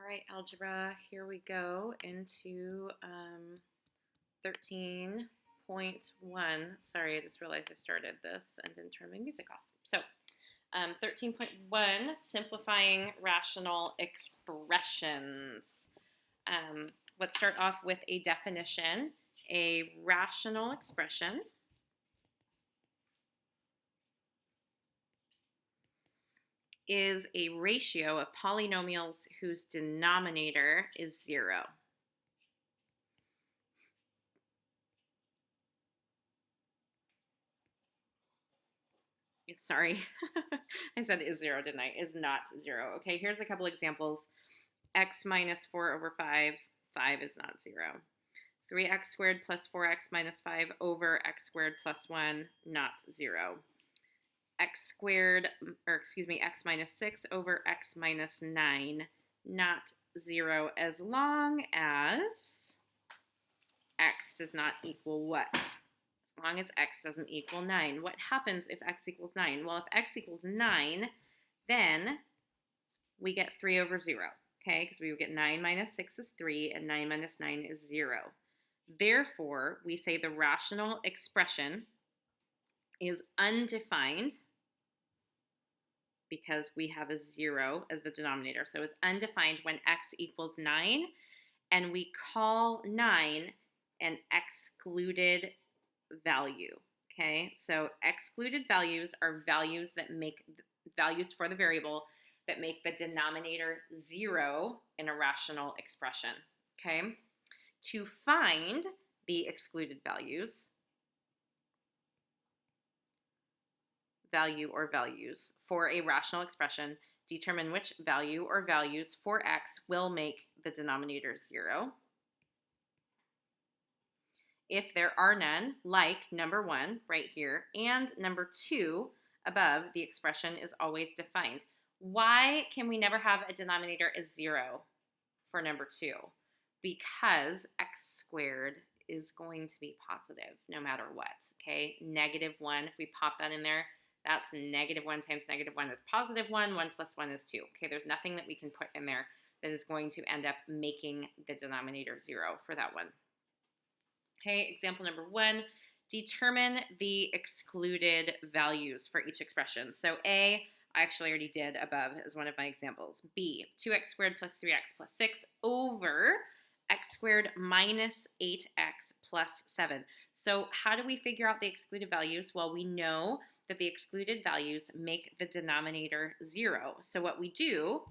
right, algebra, here we go into 13.1. Sorry, I just realized I started this and didn't turn my music off. So 13.1, simplifying rational expressions. Let's start off with a definition. A rational expression is a ratio of polynomials whose denominator is 0. Sorry, I said is 0, didn't I? Is not 0. Okay, here's a couple examples. X minus 4 over 5, 5 is not 0. 3x squared plus 4x minus 5 over x squared plus 1, not 0. X squared, x minus 6 over x minus 9, not 0, as long as x does not equal what? As long as x doesn't equal 9. What happens if x equals 9? Well, if x equals 9, then we get 3 over 0, okay? Because we would get 9 minus 6 is 3, and 9 minus 9 is 0. Therefore, we say the rational expression is undefined because we have a 0 as the denominator. So it's undefined when x equals 9, and we call 9 an excluded value, okay? So excluded values are values that make values for the variable that make the denominator 0 in a rational expression, okay? To find the excluded values, value or values for a rational expression, determine which value or values for x will make the denominator 0. If there are none, like number 1 right here and number 2 above, the expression is always defined. Why can we never have a denominator as 0 for number 2? Because x squared is going to be positive no matter what, okay? Negative 1, if we pop that in there, that's negative 1 times negative 1 is positive 1. 1 plus 1 is 2. Okay, there's nothing that we can put in there that is going to end up making the denominator 0 for that one. Okay, example number 1, determine the excluded values for each expression. So A, I actually already did above as one of my examples. B, 2x squared plus 3x plus 6 over x squared minus 8x plus 7. So how do we figure out the excluded values? Well, we know that the excluded values make the denominator 0. So what we do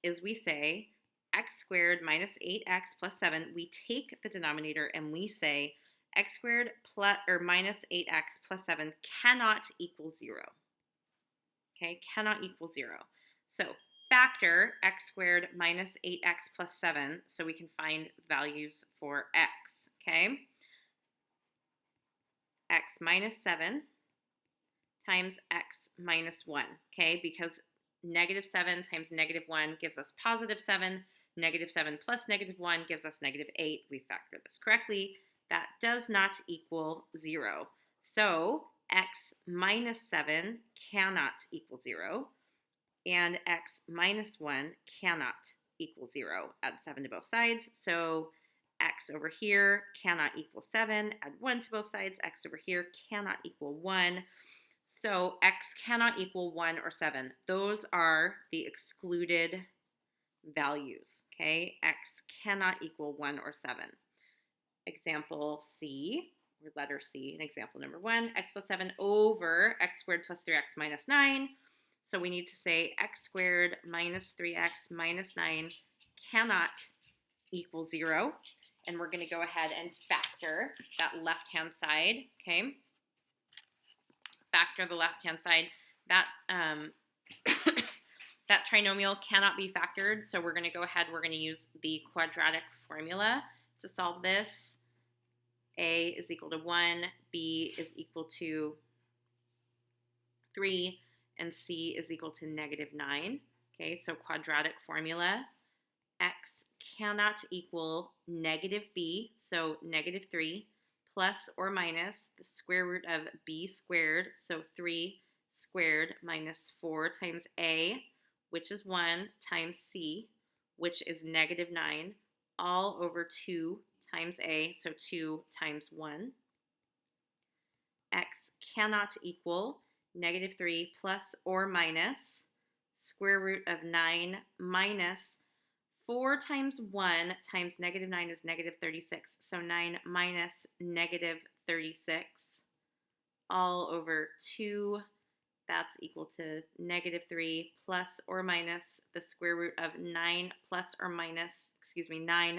is we say x squared minus 8x plus 7. We take the denominator and we say x squared plus or minus 8x plus 7 cannot equal 0. Okay, cannot equal 0. So factor x squared minus 8x plus 7 so we can find values for x, okay? X minus 7 times x minus 1, okay? Because negative 7 times negative 1 gives us positive 7. Negative 7 plus negative 1 gives us negative 8. We factor this correctly. That does not equal 0. So x minus 7 cannot equal 0. And x minus 1 cannot equal 0. Add 7 to both sides. So x over here cannot equal 7. Add 1 to both sides. X over here cannot equal 1. So x cannot equal 1 or 7. Those are the excluded values, okay? X cannot equal 1 or 7. Example C, or letter C, in example number 1, x plus 7 over x squared plus 3x minus 9. So we need to say x squared minus 3x minus 9 cannot equal 0. And we're going to go ahead and factor that left-hand side, okay? Factor the left-hand side. That that trinomial cannot be factored, so we're going to go ahead, we're going to use the quadratic formula to solve this. A is equal to 1, B is equal to 3, and C is equal to negative 9. Okay, so quadratic formula, x cannot equal negative b, so negative 3, plus or minus the square root of b squared, so 3 squared minus 4 times a, which is 1, times c, which is negative 9, all over 2 times a, so 2 times 1. X cannot equal negative 3 plus or minus square root of 9 minus 4 times 1 times negative 9 is negative 36. So 9 minus negative 36 all over 2. That's equal to negative 3 plus or minus the square root of 9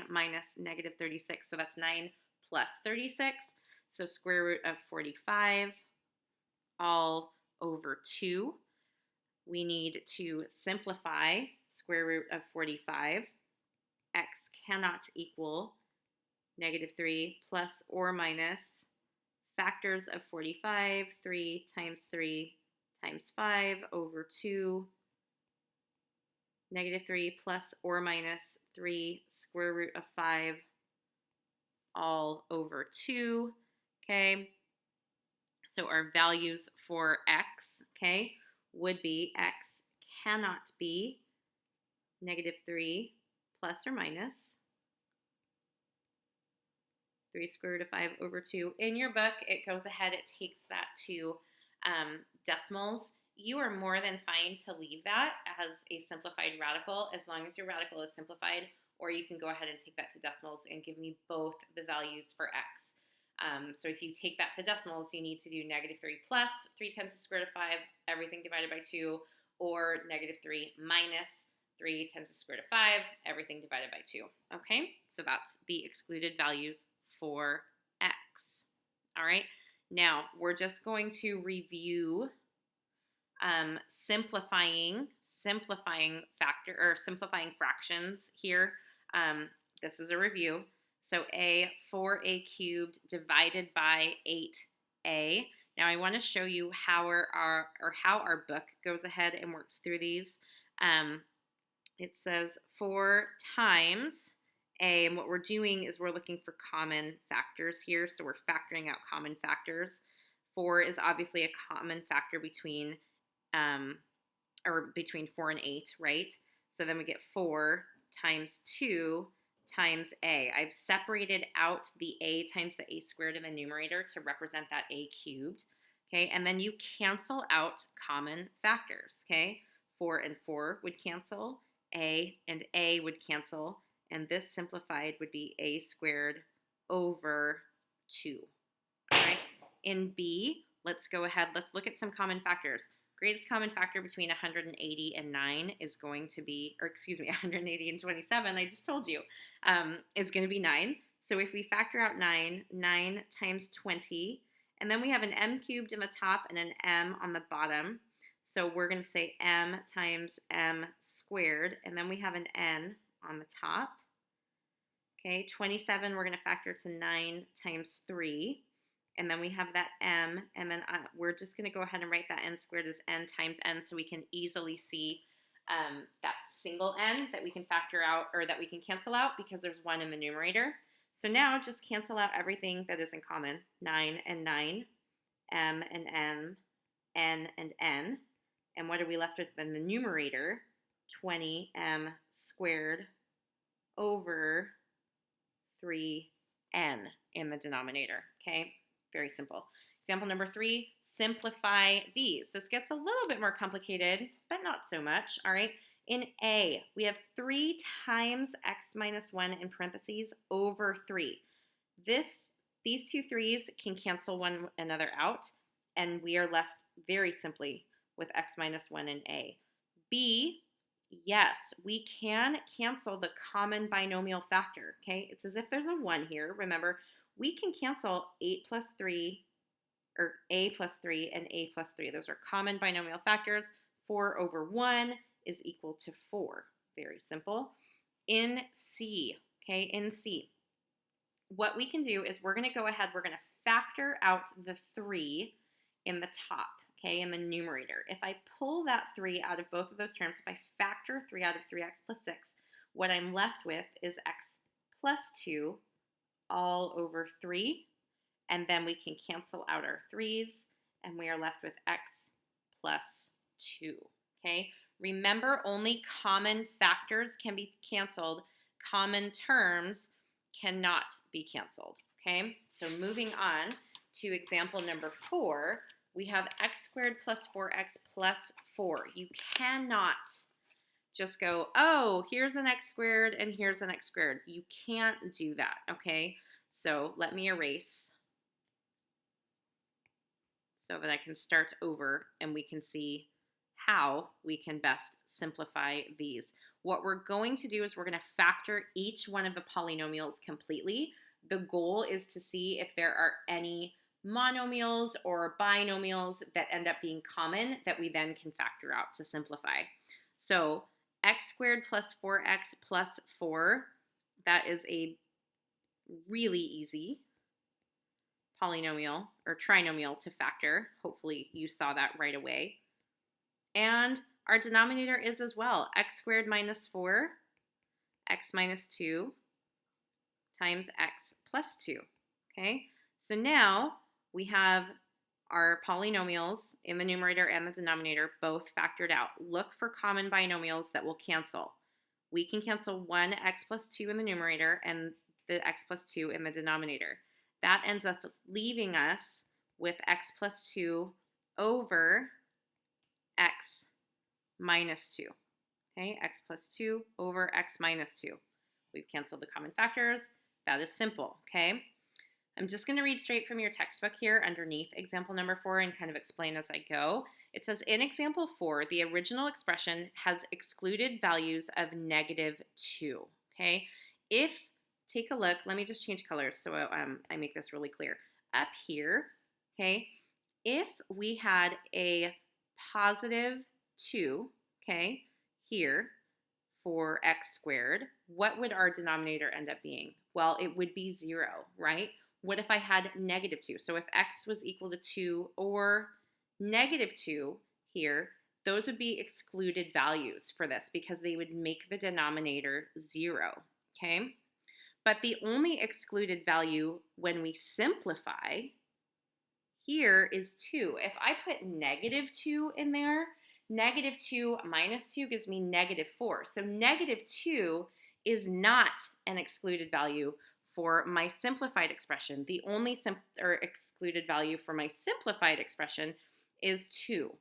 minus negative 36. So that's 9 plus 36. So square root of 45 all over 2. We need to simplify square root of 45. X cannot equal negative 3 plus or minus factors of 45, 3 times 5 over 2, negative 3 plus or minus 3 square root of 5 all over 2, okay? So our values for x, okay, would be x cannot be negative 3 plus or minus 3 square root of 5 over 2. In your book, it goes ahead, it takes that to decimals. You are more than fine to leave that as a simplified radical as long as your radical is simplified, or you can go ahead and take that to decimals and give me both the values for x. So if you take that to decimals, you need to do negative 3 plus 3 times the square root of 5, everything divided by 2, or negative 3 minus 3 times the square root of 5, everything divided by 2. Okay, so that's the excluded values for x. All right, now we're just going to review simplifying fractions here. This is a review. So 4a cubed divided by 8a. Now I want to show you how our book goes ahead and works through these. It says 4 times a, and what we're doing is we're looking for common factors here. So we're factoring out common factors. 4 is obviously a common factor between 4 and 8, right? So then we get 4 times 2 times a. I've separated out the a times the a squared in the numerator to represent that a cubed, okay? And then you cancel out common factors, okay? 4 and 4 would cancel, a and a would cancel, and this simplified would be a squared over 2, all right? In B, let's go ahead, let's look at some common factors. Greatest common factor between 180 and 9 is going to be, 180 and 27, I just told you, is going to be 9. So if we factor out 9 times 20, and then we have an m cubed in the top and an m on the bottom. So we're going to say m times m squared, and then we have an n on the top. Okay, 27, we're going to factor to 9 times 3. And then we have that m, and then we're just going to go ahead and write that n squared as n times n so we can easily see that single n that we can factor out, or that we can cancel out because there's 1 in the numerator. So now just cancel out everything that is in common. 9 and 9, m and n and n. And what are we left with in the numerator? 20m squared over 3n in the denominator, okay? Very simple. Example number 3, simplify these. This gets a little bit more complicated, but not so much, all right? In A, we have 3 times x minus 1 in parentheses over 3. These two 3's can cancel one another out, and we are left very simply with x minus 1 in A. B, yes, we can cancel the common binomial factor, okay? It's as if there's a 1 here. Remember, we can cancel 8 plus 3, or a plus 3 and a plus 3. Those are common binomial factors. 4 over 1 is equal to 4. Very simple. In C, okay, in C, what we can do is we're going to go ahead, we're going to factor out the 3 in the top, okay, in the numerator. If I pull that 3 out of both of those terms, if I factor 3 out of 3x plus 6, what I'm left with is x plus 2 all over 3, and then we can cancel out our 3's, and we are left with x plus 2, okay? Remember, only common factors can be canceled. Common terms cannot be canceled, okay? So moving on to example number 4, we have x squared plus 4x plus 4. You cannot just go, oh, here's an x squared and here's an x squared. You can't do that, okay? So let me erase so that I can start over and we can see how we can best simplify these. What we're going to do is we're going to factor each one of the polynomials completely. The goal is to see if there are any monomials or binomials that end up being common that we then can factor out to simplify. So x squared plus 4x plus 4, that is a really easy polynomial or trinomial to factor. Hopefully you saw that right away. And our denominator is as well, x squared minus 4, x minus 2 times x plus 2, okay? So now we have our polynomials in the numerator and the denominator both factored out. Look for common binomials that will cancel. We can cancel 1x plus 2 in the numerator and the x plus 2 in the denominator. That ends up leaving us with x plus 2 over x minus 2. Okay, x plus 2 over x minus 2. We've canceled the common factors. That is simple, okay? I'm just going to read straight from your textbook here underneath example number 4 and kind of explain as I go. It says, in example 4, the original expression has excluded values of -2, okay? If, take a look, let me just change colors so I make this really clear. Up here, okay, if we had a positive 2, okay, here for x squared, what would our denominator end up being? Well, it would be 0, right? What if I had -2? So if x was equal to 2 or -2 here, those would be excluded values for this because they would make the denominator 0, okay? But the only excluded value when we simplify here is 2. If I put -2 in there, -2 minus 2 gives me -4. So -2 is not an excluded value for my simplified expression. The only excluded value for my simplified expression is 2.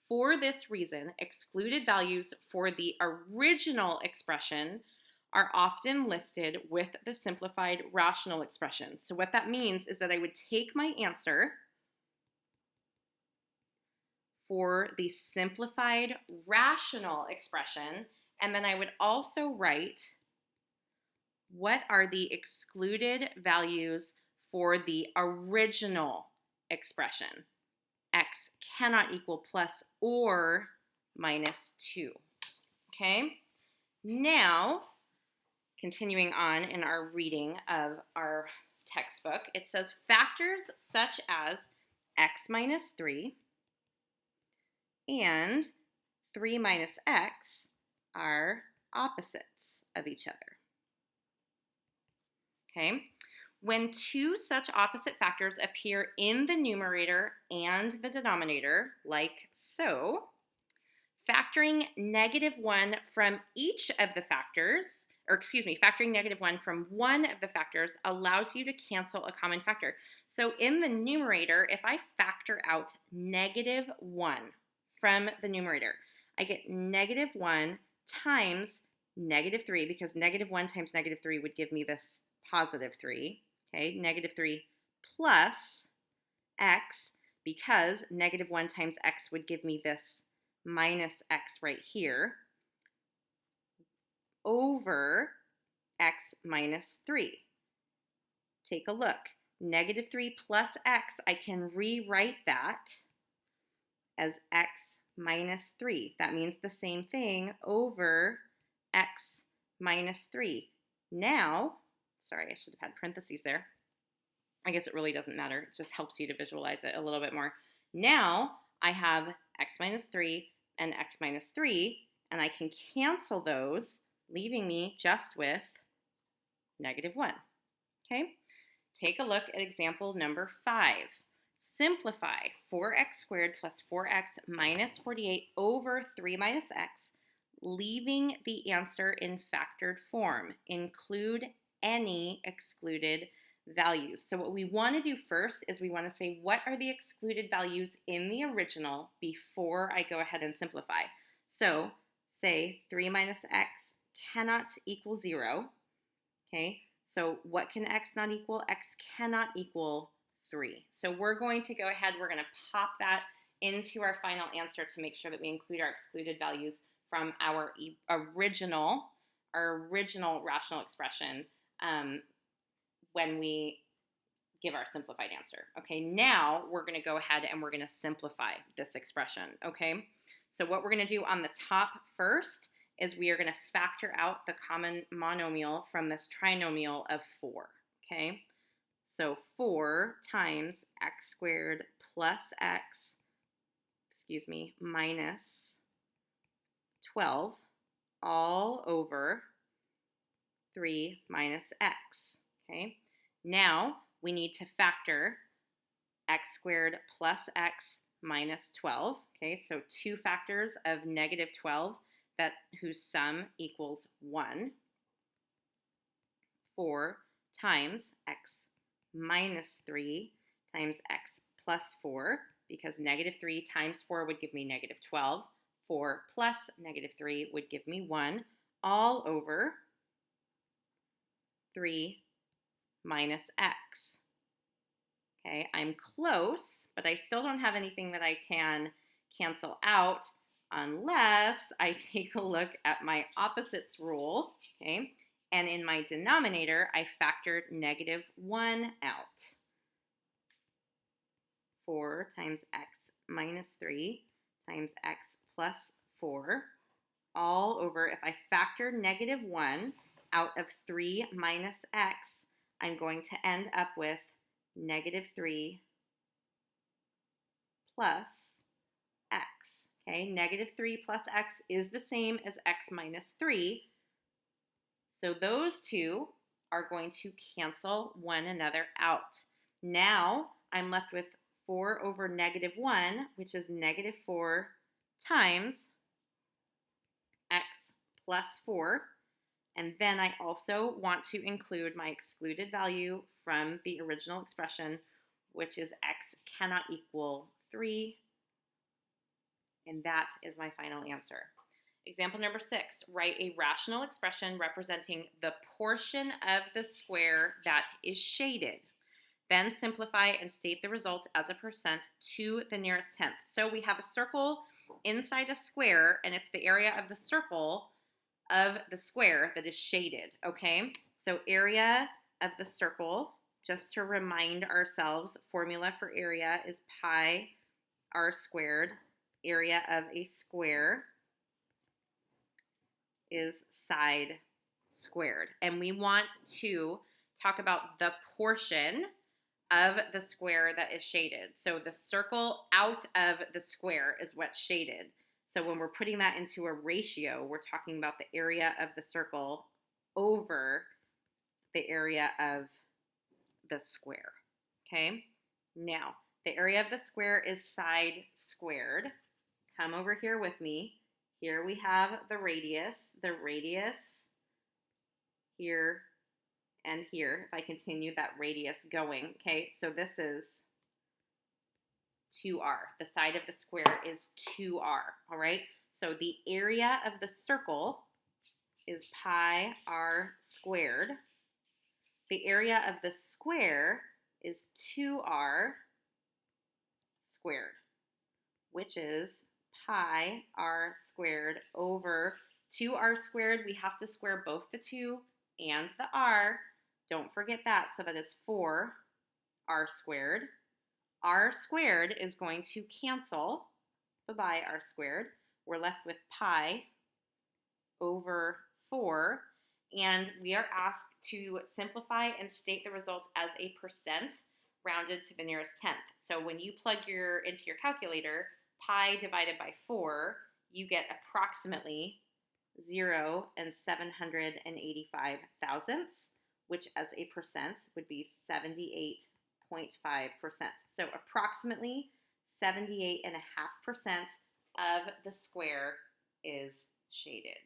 For this reason, excluded values for the original expression are often listed with the simplified rational expression. So what that means is that I would take my answer for the simplified rational expression, and then I would also write what are the excluded values for the original expression. X cannot equal plus or minus 2. Okay? Now, continuing on in our reading of our textbook, it says factors such as x minus 3 and 3 minus x are opposites of each other. Okay? When two such opposite factors appear in the numerator and the denominator, like so, factoring -1 from each of the factors, factoring -1 from one of the factors allows you to cancel a common factor. So in the numerator, if I factor out -1 from the numerator, I get -1 times -3, because -1 times -3 would give me this +3. Okay, -3 plus x, because -1 times x would give me this minus x right here, over x minus 3. Take a look. -3 plus x, I can rewrite that as x minus 3. That means the same thing over x minus 3. Now, sorry, I should have had parentheses there. I guess it really doesn't matter. It just helps you to visualize it a little bit more. Now I have x minus 3 and x minus 3, and I can cancel those, leaving me just with -1. Okay? Take a look at example number 5. simplify 4x squared plus 4x minus 48 over 3 minus x, leaving the answer in factored form. Include any excluded values. So what we want to do first is we want to say what are the excluded values in the original before I go ahead and simplify. So say 3 minus x cannot equal 0. Okay, so what can x not equal? X cannot equal 3. So we're going to go ahead, we're going to pop that into our final answer to make sure that we include our excluded values from our original rational expression when we give our simplified answer. Okay, now we're going to go ahead and we're going to simplify this expression. Okay, so what we're going to do on the top first is we are going to factor out the common monomial from this trinomial of 4. Okay, so 4 times x squared plus x, minus 12 all over 3 minus x. Okay, now we need to factor x squared plus x minus 12. Okay, so two factors of negative 12 whose sum equals 1. 4 times x minus 3 times x plus 4, because negative 3 times 4 would give me negative 12. 4 plus negative 3 would give me 1, all over 3 minus x. Okay, I'm close, but I still don't have anything that I can cancel out unless I take a look at my opposites rule. Okay, and in my denominator, I factored negative 1 out. 4 times x minus 3 times x plus 4, all over, if I factor negative 1 out of 3 minus x, I'm going to end up with negative 3 plus x. Okay, negative 3 plus x is the same as x minus 3. So those two are going to cancel one another out. Now I'm left with 4 over negative 1, which is negative 4 times x plus 4. And then I also want to include my excluded value from the original expression, which is x cannot equal 3. And that is my final answer. Example number 6, write a rational expression representing the portion of the square that is shaded. Then simplify and state the result as a percent to the nearest tenth. So we have a circle inside a square, and it's the area of the circle of the square that is shaded, okay? So area of the circle, just to remind ourselves, formula for area is pi r squared. Area of a square is side squared. And we want to talk about the portion of the square that is shaded. So the circle out of the square is what's shaded. So when we're putting that into a ratio, we're talking about the area of the circle over the area of the square. Okay? Now, the area of the square is side squared. Come over here with me. Here we have the radius here and here. If I continue that radius going, okay, so this is 2r. The side of the square is 2r, all right? So the area of the circle is pi r squared. The area of the square is 2r squared, which is pi r squared over 2r squared. We have to square both the 2 and the r. Don't forget that. So that is 4r squared. R squared is going to cancel by r squared. We're left with pi over 4. And we are asked to simplify and state the result as a percent rounded to the nearest tenth. So when you plug into your calculator, pi divided by 4, you get approximately 0 and 785 thousandths, which as a percent would be 78.2%. 0.5%. So approximately 78.5% of the square is shaded.